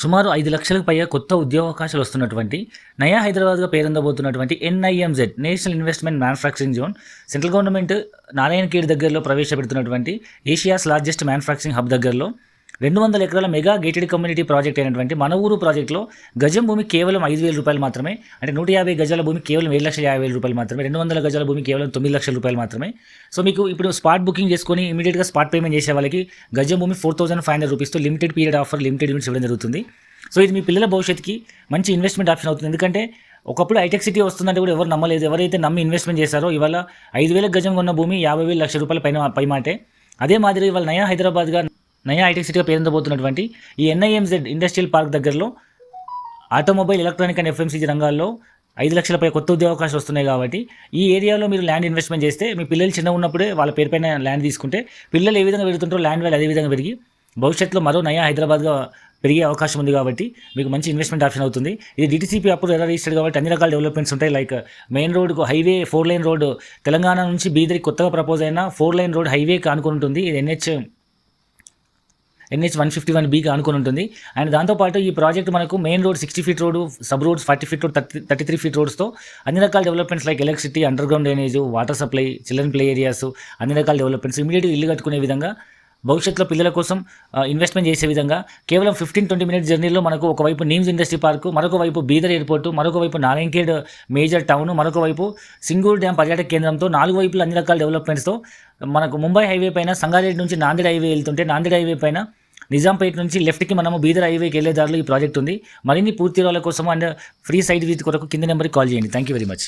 సుమారు 5 లక్షలకు పైగా కొత్త ఉద్యోగావకాశాలు వస్తున్నటువంటి నయా హైదరాబాద్గా పేరొందబోతున్నటువంటి NIMZ national investment manufacturing zone central government Narayankhed దగ్గరలో ప్రవేశపెడుతున్నటువంటి ఏషియాస్ లార్జెస్ట్ మ్యానుఫ్యాక్చరింగ్ హబ్ దగ్గరలో 200 ఎకరాల మెగా గేటెడ్ కమ్యూనిటీ ప్రాజెక్ట్ అయినటువంటి మన ఊరు ప్రాజెక్టులో గజం భూమి కేవలం 5,000 రూపాయలు మాత్రమే, అంటే 150 గజాల భూమి కేవలం 7,50,000 రూపాయలు మాత్రమే, 200 గజాల భూమి కేవలం 9 లక్షల రూపాయలు మాత్రమే. సో మీకు ఇప్పుడు స్పాట్ బుకింగ్ చేసుకొని ఇమీడియట్గా స్పాట్ పేమెంట్ చేసే వాళ్ళకి గజం భూమి 4,500 రూపీస్తో limited period offer, limited units ఇవ్వడం జరుగుతుంది. సో ఇది మీ పిల్లల భవిష్యత్తుకి మంచి ఇన్వెస్ట్మెంట్ ఆప్షన్ అవుతుంది. ఎందుకంటే ఒకప్పుడు హైటెక్ సిటీ వస్తుందంటే కూడా ఎవరు నమ్మలేదు. ఎవరైతే నమ్మి ఇన్వెస్ట్మెంట్ చేశారో ఇవాళ 5,000 గజం కొన్న భూమి 50,000 లక్ష రూపాయల పై మాటే. అదే మాదిరి ఇవాళ నయా హైదరాబాద్గా నయా హైటెక్ సిటీగా పేరొందబోతున్నటువంటి ఈ ఎన్ఐఎంజెడ్ ఇండస్ట్రియల్ పార్క్ దగ్గరలో ఆటోమొబైల్, ఎలక్ట్రానిక్ అండ్ ఎఫ్ఎంసీజీ రంగాల్లో 5 లక్షలపై కొత్త ఉద్యోగావకాశాలు వస్తున్నాయి. కాబట్టి ఈ ఏరియాలో మీరు ల్యాండ్ ఇన్వెస్ట్మెంట్ చేస్తే మీ పిల్లలు చిన్న ఉన్నప్పుడే వాళ్ళ పేరు పైన ల్యాండ్ తీసుకుంటే పిల్లలు ఏ విధంగా పెరుగుతుంటారో ల్యాండ్ వాల్యూ అదే విధంగా పెరిగి భవిష్యత్తులో మరో నయా హైదరాబాద్గా పెరిగే అవకాశం ఉంది. కాబట్టి మీకు మంచి ఇన్వెస్ట్మెంట్ ఆప్షన్ అవుతుంది. ఇది డిటిసిపి అప్పుడు ఎర్ర రిజిస్టర్డ్ కాబట్టి అన్ని రకాల డెవలప్మెంట్స్ ఉంటాయి. లైక్ మెయిన్ రోడ్కు హైవే 4 లైన్ రోడ్ తెలంగాణ నుంచి బీదర్కి కొత్తగా ప్రపోజ్ అయిన 4 లైన్ రోడ్ హైవేకి ఆనుకుని ఉంటుంది. ఇది NH 151Bకి ఆనుకుని ఉంటుంది. అండ్ దాంతోపాటు ఈ ప్రాజెక్ట్ మనకు main road 60 feet road, sub roads 40 feet road, 33 feet రోడ్స్తో అన్ని రకాల developments like electricity, under ground drainage, water supply, children play areas, అన్ని రకాల డెవలప్మెంట్స్ ఇమీడియట్గా ఇల్లు కట్టుకునే విధంగా భవిష్యత్తులో పిల్లల కోసం ఇన్వెస్ట్మెంట్ చేసే విధంగా కేవలం 15-20 మినిట్స్ జర్నీలో మనకు ఒకవైపు నీమ్స్ ఇండస్ట్రీ పార్కు, మరొక వైపు బీదర్ ఎయిర్పోర్టు, మరొక వైపు నారాయణఖేడ్ మేజర్ టౌన్, మరొక వైపు సింగూరు డ్యామ్ పర్యాటక కేంద్రంతో 4 వైపులు అన్ని రకాల డెవలప్మెంట్స్తో మనకు ముంబై హైవే పైన సంగారెడ్డి నుంచి నాందేడ్ హైవే వెళ్తుంటే నాందేడ్ హైవే పైన నిజాంపేట నుంచి లెఫ్ట్కి మనము బీదర్ హైవేకి వెళ్ళే దారిలో ఈ ప్రాజెక్ట్ ఉంది. మరిన్ని పూర్తి వివరాల కోసం అండ్ ఫ్రీ సైట్ విజిట్ కొరకు కింద నెంబర్కి కాల్ చేయండి. Thank you very much.